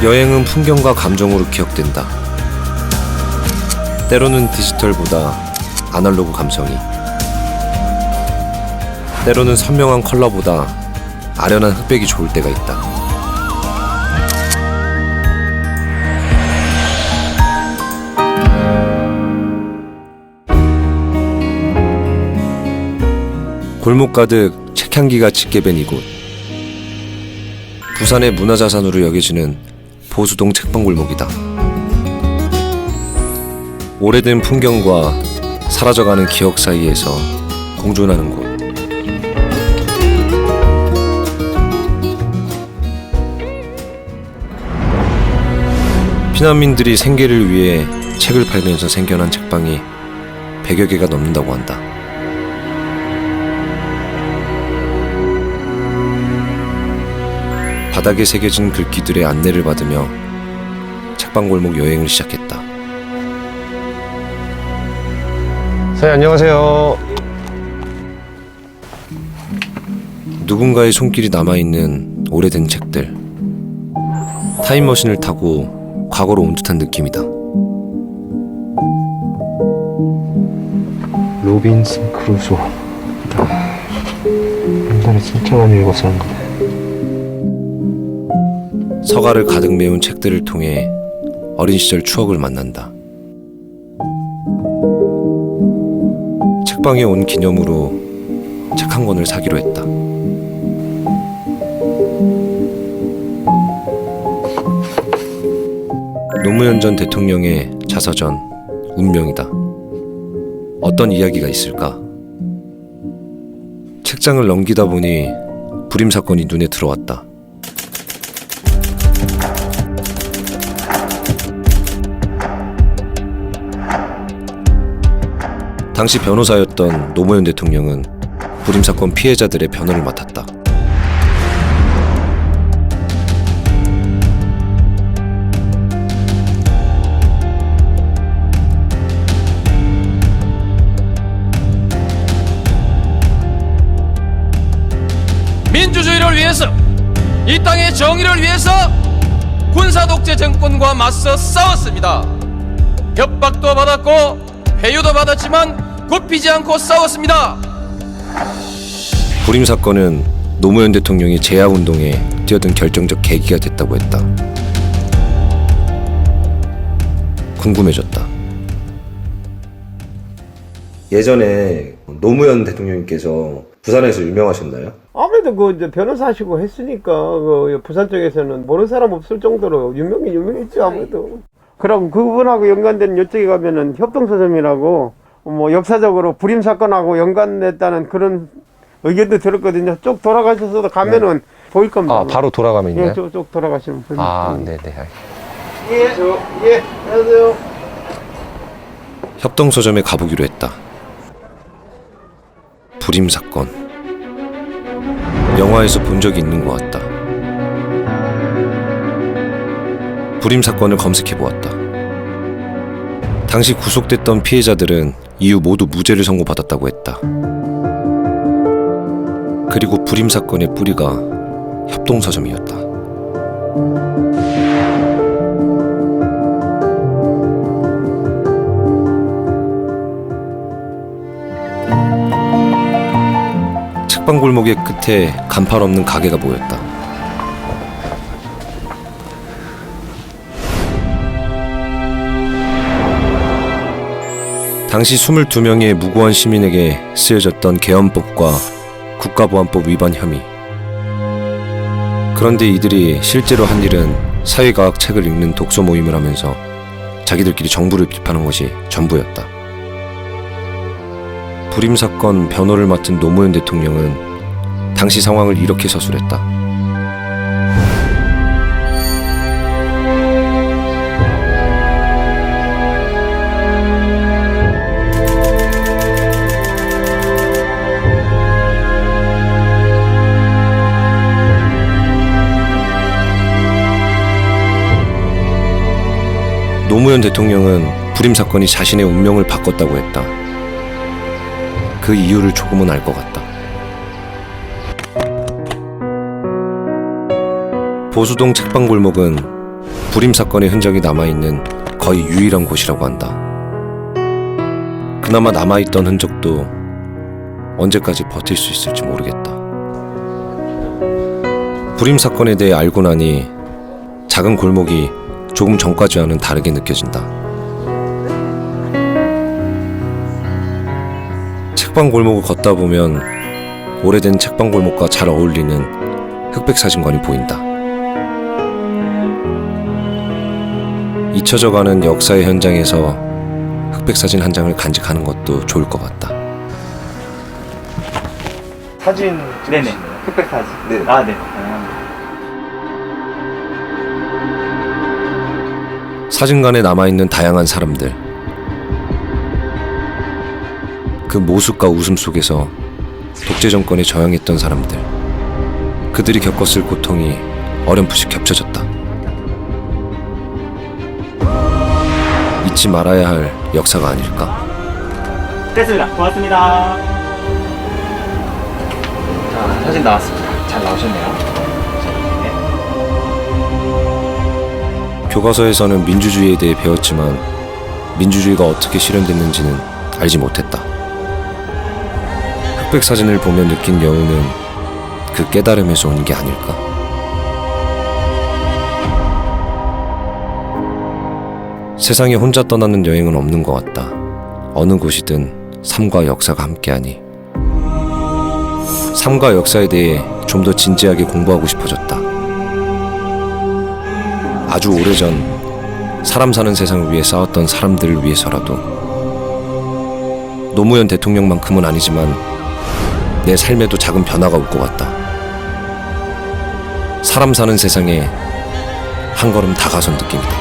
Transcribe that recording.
여행은 풍경과 감정으로 기억된다. 때로는 디지털보다 아날로그 감성이, 때로는 선명한 컬러보다 아련한 흑백이 좋을 때가 있다. 골목 가득 책향기가 짙게 밴 이곳, 부산의 문화자산으로 여겨지는 보수동 책방골목이다. 오래된 풍경과 사라져가는 기억 사이에서 공존하는 곳. 피난민들이 생계를 위해 책을 팔면서 생겨난 책방이 100여 개가 넘는다고 한다. 바닥에 새겨진 글귀들의 안내를 받으며 책방골목 여행을 시작했다. 사장님 안녕하세요. 누군가의 손길이 남아있는 오래된 책들. 타임머신을 타고 과거로 온 듯한 느낌이다. 로빈슨 크루소. 옛날에 진짜 많이 읽었었는데. 서가를 가득 메운 책들을 통해 어린 시절 추억을 만난다. 책방에 온 기념으로 책 한 권을 사기로 했다. 노무현 전 대통령의 자서전 운명이다. 어떤 이야기가 있을까? 책장을 넘기다 보니 불임 사건이 눈에 들어왔다. 당시 변호사였던 노무현 대통령은 불임 사건 피해자들의 변호를 맡았다. 민주주의를 위해서, 이 땅의 정의를 위해서 군사독재 정권과 맞서 싸웠습니다. 협박도 받았고 회유도 받았지만 굽히지 않고 싸웠습니다. 불임 사건은 노무현 대통령이 재야운동에 뛰어든 결정적 계기가 됐다고 했다. 궁금해졌다. 예전에 노무현 대통령님께서 부산에서 유명하셨나요? 아무래도 그 이제 변호사시고 했으니까 그 부산 쪽에서는 모르는 사람 없을 정도로 유명했죠 아무래도. 그럼 그분하고 연관된 이쪽에 가면은 협동서점이라고 뭐 역사적으로 불임 사건하고 연관됐다는 그런 의견도 들었거든요. 쭉 돌아가셔서도 가면은 보일 겁니다. 아 바로 돌아가면 있나요? 예, 쭉 돌아가시면 보입니다. 아 네네. 예, 안녕하세요. 협동서점에 가보기로 했다. 불임 사건. 영화에서 본 적이 있는 것 같다. 불임 사건을 검색해보았다. 당시 구속됐던 피해자들은 이후 모두 무죄를 선고받았다고 했다. 그리고 불임 사건의 뿌리가 협동서점이었다. 책방골목의 끝에 간판 없는 가게가 보였다. 당시 22명의 무고한 시민에게 쓰여졌던 개헌법과 국가보안법 위반 혐의. 그런데 이들이 실제로 한 일은 사회과학 책을 읽는 독서 모임을 하면서 자기들끼리 정부를 비판한 것이 전부였다. 불임 사건 변호를 맡은 노무현 대통령은 당시 상황을 이렇게 서술했다. 노무현 대통령은 불임 사건이 자신의 운명을 바꿨다고 했다. 그 이유를 조금은 알 것 같다. 보수동 책방골목은 불임 사건의 흔적이 남아있는 거의 유일한 곳이라고 한다. 그나마 남아있던 흔적도 언제까지 버틸 수 있을지 모르겠다. 불임 사건에 대해 알고 나니 작은 골목이 조금 전까지와는 다르게 느껴진다. 책방 골목을 걷다 보면 오래된 책방 골목과 잘 어울리는 흑백 사진관이 보인다. 잊혀져가는 역사의 현장에서 흑백 사진 한 장을 간직하는 것도 좋을 것 같다. 사진 네네. 흑백 사진. 네. 아, 네. 사진관에 남아있는 다양한 사람들. 그 모습과 웃음 속에서 독재 정권에 저항했던 사람들. 그들이 겪었을 고통이 어렴풋이 겹쳐졌다. 잊지 말아야 할 역사가 아닐까? 됐습니다. 고맙습니다. 자, 사진 나왔습니다. 잘 나오셨네요. 교과서에서는 민주주의에 대해 배웠지만 민주주의가 어떻게 실현됐는지는 알지 못했다. 흑백 사진을 보며 느낀 여운은 그 깨달음에서 온 게 아닐까? 세상에 혼자 떠나는 여행은 없는 것 같다. 어느 곳이든 삶과 역사가 함께하니 삶과 역사에 대해 좀 더 진지하게 공부하고 싶어졌다. 아주 오래전 사람 사는 세상을 위해 싸웠던 사람들을 위해서라도 노무현 대통령만큼은 아니지만 내 삶에도 작은 변화가 올 것 같다. 사람 사는 세상에 한 걸음 다가선 느낌이다.